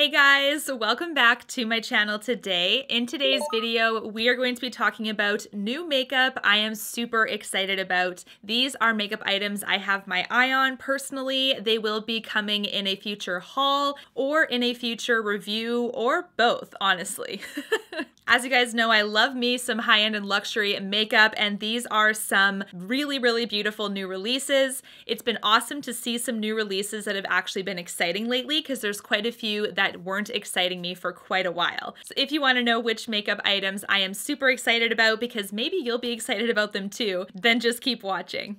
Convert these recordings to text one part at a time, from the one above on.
Hey guys, welcome back to my channel today. In today's video, we are going to be talking about new makeup I am super excited about. These are makeup items I have my eye on personally. They will be coming in a future haul or in a future review or both, honestly. As you guys know, I love me some high-end and luxury makeup, and these are some really beautiful new releases. It's been awesome to see some new releases that have actually been exciting lately because there's quite a few that weren't exciting me for quite a while. So if you want to know which makeup items I am super excited about, because maybe you'll be excited about them too, then just keep watching.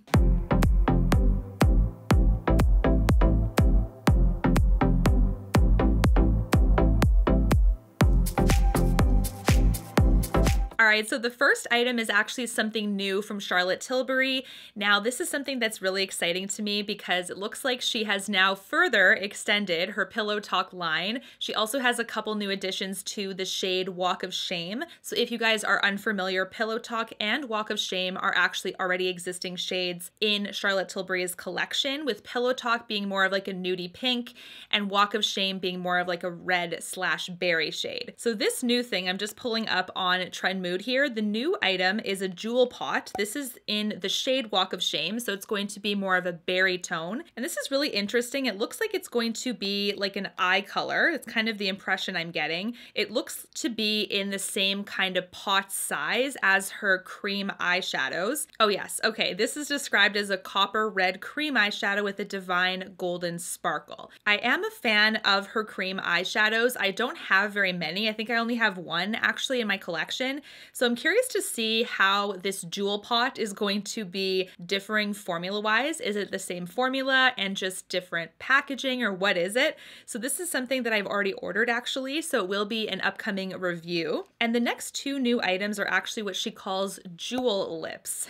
Alright, so the first item is actually something new from Charlotte Tilbury. Now, this is something that's really exciting to me because it looks like she has now further extended her Pillow Talk line. She also has a couple new additions to the shade Walk of Shame. So if you guys are unfamiliar, Pillow Talk and Walk of Shame are actually already existing shades in Charlotte Tilbury's collection, with Pillow Talk being more of like a nudie pink and Walk of Shame being more of like a red/berry shade. So this new thing, I'm just pulling up on Trend Mood here. The new item is a jewel pot. This is in the shade Walk of Shame, so it's going to be more of a berry tone. And this is really interesting. It looks like it's going to be like an eye color. It's kind of the impression I'm getting. It looks to be in the same kind of pot size as her cream eyeshadows. Oh yes, okay. This is described as a copper red cream eyeshadow with a divine golden sparkle. I am a fan of her cream eyeshadows. I don't have very many. I think I only have one actually in my collection. So I'm curious to see how this jewel pot is going to be differing formula-wise. Is it the same formula and just different packaging, or what is it? So this is something that I've already ordered actually, so it will be an upcoming review. And the next two new items are actually what she calls jewel lips.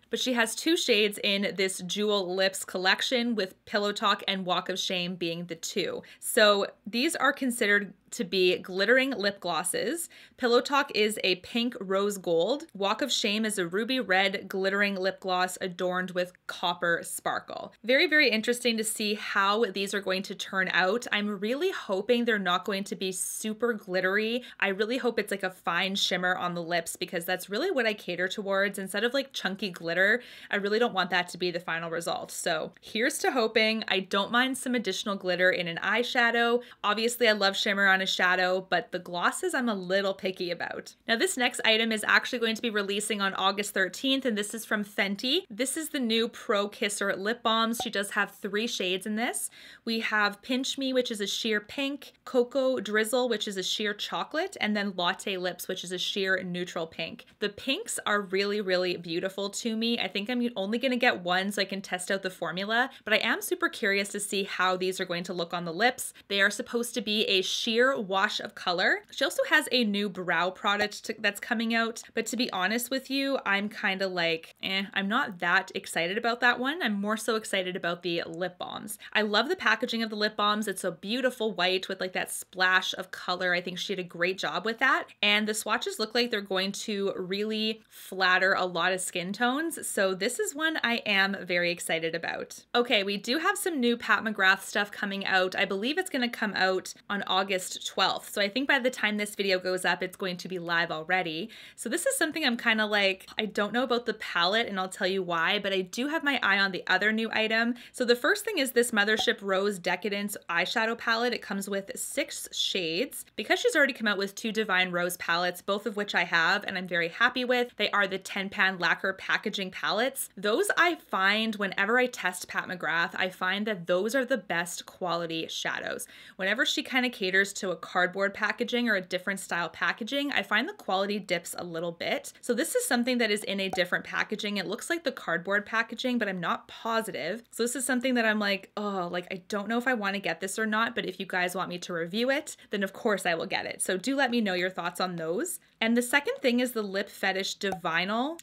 But she has two shades in this jewel lips collection, with Pillow Talk and Walk of Shame being the two. So these are considered to be glittering lip glosses. Pillow Talk is a pink rose gold. Walk of Shame is a ruby red glittering lip gloss adorned with copper sparkle. Very interesting to see how these are going to turn out. I'm really hoping they're not going to be super glittery. I really hope it's like a fine shimmer on the lips, because that's really what I cater towards. Instead of like chunky glitter, I really don't want that to be the final result. So here's to hoping. I don't mind some additional glitter in an eyeshadow. Obviously, I love shimmer on a shadow, but the glosses I'm a little picky about. Now, this next item is actually going to be releasing on August 13th, and this is from Fenty. This is the new ProKiss'r lip balms. She does have three shades in this. We have Pinch Me, which is a sheer pink, Cocoa Drizzle, which is a sheer chocolate, and then Latte Lips, which is a sheer neutral pink. The pinks are really beautiful to me. I think I'm only going to get one so I can test out the formula, but I am super curious to see how these are going to look on the lips. They are supposed to be a sheer wash of color. She also has a new brow product that's coming out, but to be honest with you, I'm kind of like, I'm not that excited about that one. I'm more so excited about the lip balms. I love the packaging of the lip balms. It's a beautiful white with like that splash of color. I think she did a great job with that. And the swatches look like they're going to really flatter a lot of skin tones. So this is one I am very excited about. Okay, we do have some new Pat McGrath stuff coming out. I believe it's going to come out on August 12th. So I think by the time this video goes up, it's going to be live already. So this is something I'm kind of like, I don't know about the palette, and I'll tell you why, but I do have my eye on the other new item. So the first thing is this Mothership Rose Decadence eyeshadow palette. It comes with 6 shades. Because she's already come out with 2 Divine Rose palettes, both of which I have and I'm very happy with. They are the 10-pan lacquer packaging palettes. Those I find whenever I test Pat McGrath, I find that those are the best quality shadows. Whenever she kind of caters to a cardboard packaging or a different style packaging, I find the quality dips a little bit. So this is something that is in a different packaging. It looks like the cardboard packaging, but I'm not positive. So this is something that I'm like, oh, like I don't know if I want to get this or not, but if you guys want me to review it, then of course I will get it. So do let me know your thoughts on those. And the second thing is the Lip Fetish Divinal,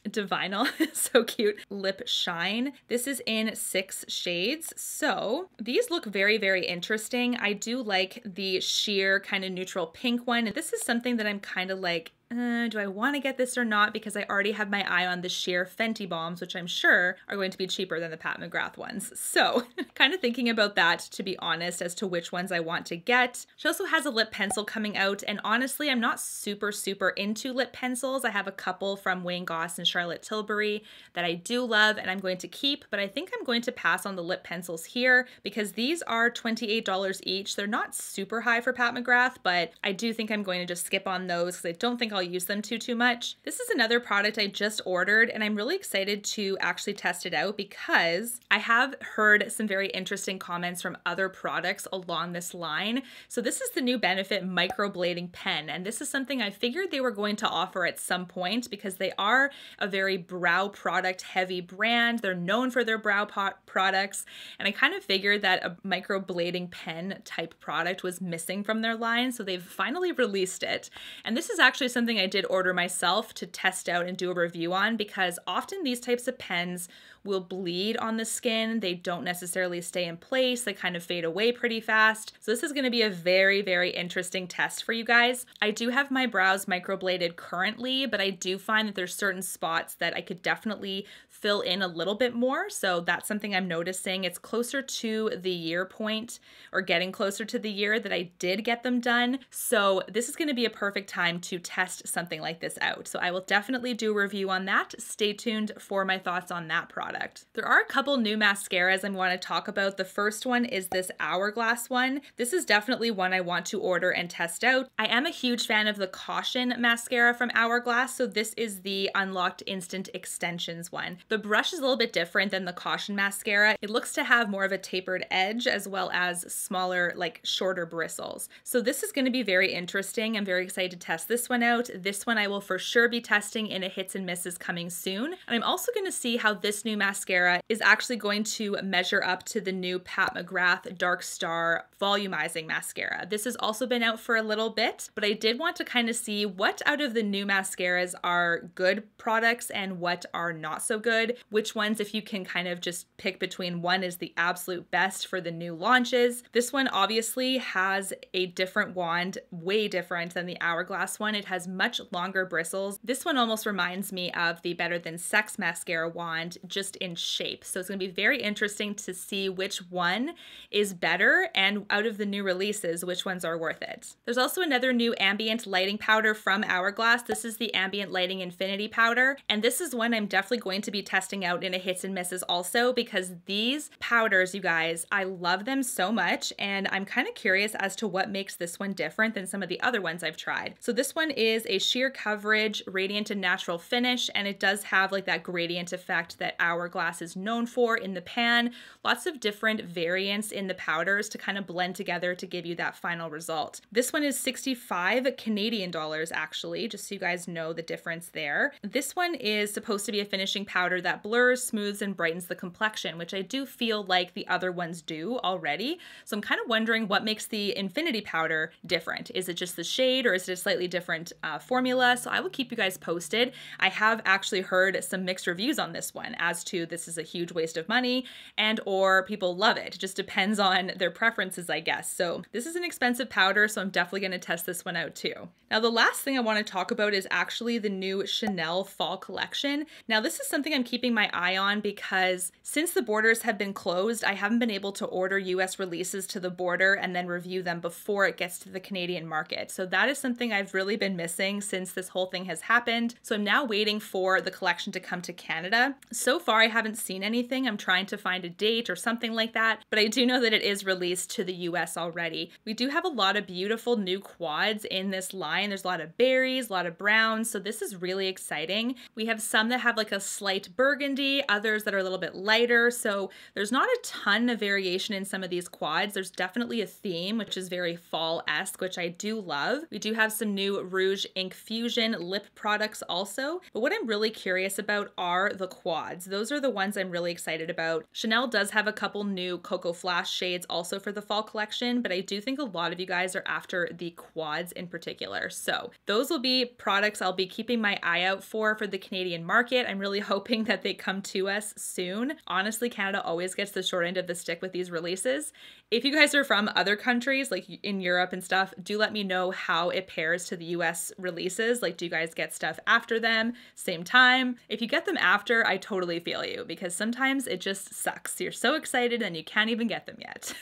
so cute, Lip Shine. This is in 6 shades. So these look very interesting. I do like the sheer kind of neutral pink one. This is something that I'm kind of like, do I want to get this or not? Because I already have my eye on the sheer Fenty Balms, which I'm sure are going to be cheaper than the Pat McGrath ones. So kind of thinking about that, to be honest, as to which ones I want to get. She also has a lip pencil coming out, and honestly, I'm not super into lip pencils. I have a couple from Wayne Goss and Charlotte Tilbury that I do love and I'm going to keep, but I think I'm going to pass on the lip pencils here because these are $28 each. They're not super high for Pat McGrath, but I do think I'm going to just skip on those because I don't think I'll use them too much. This is another product I just ordered and I'm really excited to actually test it out because I have heard some very interesting comments from other products along this line. So this is the new Benefit microblading pen, and this is something I figured they were going to offer at some point because they are a very brow product heavy brand. They're known for their brow products, and I kind of figured that a microblading pen type product was missing from their line, so they've finally released it. And this is actually something I did order myself to test out and do a review on because often these types of pens will bleed on the skin. They don't necessarily stay in place. They kind of fade away pretty fast. So this is going to be a very interesting test for you guys. I do have my brows microbladed currently, but I do find that there's certain spots that I could definitely fill in a little bit more. So that's something I'm noticing. It's closer to the year point, or getting closer to the year that I did get them done. So this is going to be a perfect time to test something like this out. So I will definitely do a review on that. Stay tuned for my thoughts on that product. There are a couple new mascaras I want to talk about. The first one is this Hourglass one. This is definitely one I want to order and test out. I am a huge fan of the Caution mascara from Hourglass, so this is the Unlocked Instant Extensions one. The brush is a little bit different than the Caution mascara. It looks to have more of a tapered edge as well as smaller, like shorter bristles. So this is going to be very interesting. I'm very excited to test this one out. This one I will for sure be testing in a hits and misses coming soon. And I'm also going to see how this new mascara is actually going to measure up to the new Pat McGrath Dark Star Volumizing Mascara. This has also been out for a little bit, but I did want to kind of see what out of the new mascaras are good products and what are not so good. Which ones, if you can kind of just pick between one, is the absolute best for the new launches. This one obviously has a different wand, way different than the Hourglass one. It has much longer bristles. This one almost reminds me of the Better Than Sex mascara wand, just in shape. So it's going to be very interesting to see which one is better, and out of the new releases, which ones are worth it. There's also another new ambient lighting powder from Hourglass. This is the Ambient Lighting Infinity Powder, and this is one I'm definitely going to be testing out in a hits and misses also because these powders, you guys, I love them so much, and I'm kind of curious as to what makes this one different than some of the other ones I've tried. So this one is a sheer coverage, radiant and natural finish, and it does have like that gradient effect that Hourglass is known for in the pan. Lots of different variants in the powders to kind of blend together to give you that final result. This one is 65 Canadian dollars actually, just so you guys know the difference there. This one is supposed to be a finishing powder that blurs, smooths, and brightens the complexion, which I do feel like the other ones do already. So I'm kind of wondering what makes the Infinity powder different. Is it just the shade, or is it a slightly different formula? So I will keep you guys posted. I have actually heard some mixed reviews on this one as to this is a huge waste of money and or people love it. It just depends on their preferences, I guess. So this is an expensive powder, so I'm definitely going to test this one out too. Now the last thing I want to talk about is actually the new Chanel fall collection. Now this is something I'm keeping my eye on because since the borders have been closed, I haven't been able to order US releases to the border and then review them before it gets to the Canadian market. So that is something I've really been missing since this whole thing has happened. So I'm now waiting for the collection to come to Canada. So far I haven't seen anything. I'm trying to find a date or something like that, but I do know that it is released to the US already. We do have a lot of beautiful new quads in this line. There's a lot of berries, a lot of browns, so this is really exciting. We have some that have like a slight burgundy, others that are a little bit lighter, so there's not a ton of variation in some of these quads. There's definitely a theme, which is very fall-esque, which I do love. We do have some new Rouge Ink Fusion lip products also, but what I'm really curious about are the quads. Those are the ones I'm really excited about. Chanel does have a couple new Cocoa Flash shades also for the fall collection, but I do think a lot of you guys are after the quads in particular. So those will be products I'll be keeping my eye out for the Canadian market. I'm really hoping hoping that they come to us soon. Honestly, Canada always gets the short end of the stick with these releases. If you guys are from other countries, like in Europe and stuff, do let me know how it pairs to the US releases. Like, do you guys get stuff after them, same time? If you get them after, I totally feel you, because sometimes it just sucks. You're so excited and you can't even get them yet.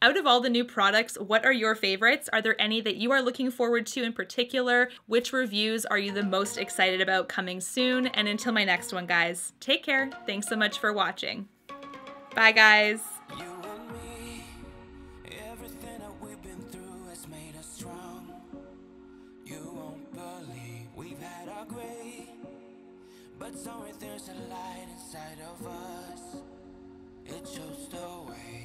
Out of all the new products, what are your favorites? Are there any that you are looking forward to in particular? Which reviews are you the most excited about coming soon? And until my next one, guys, take care. Thanks so much for watching. Bye, guys. But somewhere there's a light inside of us. It shows the way.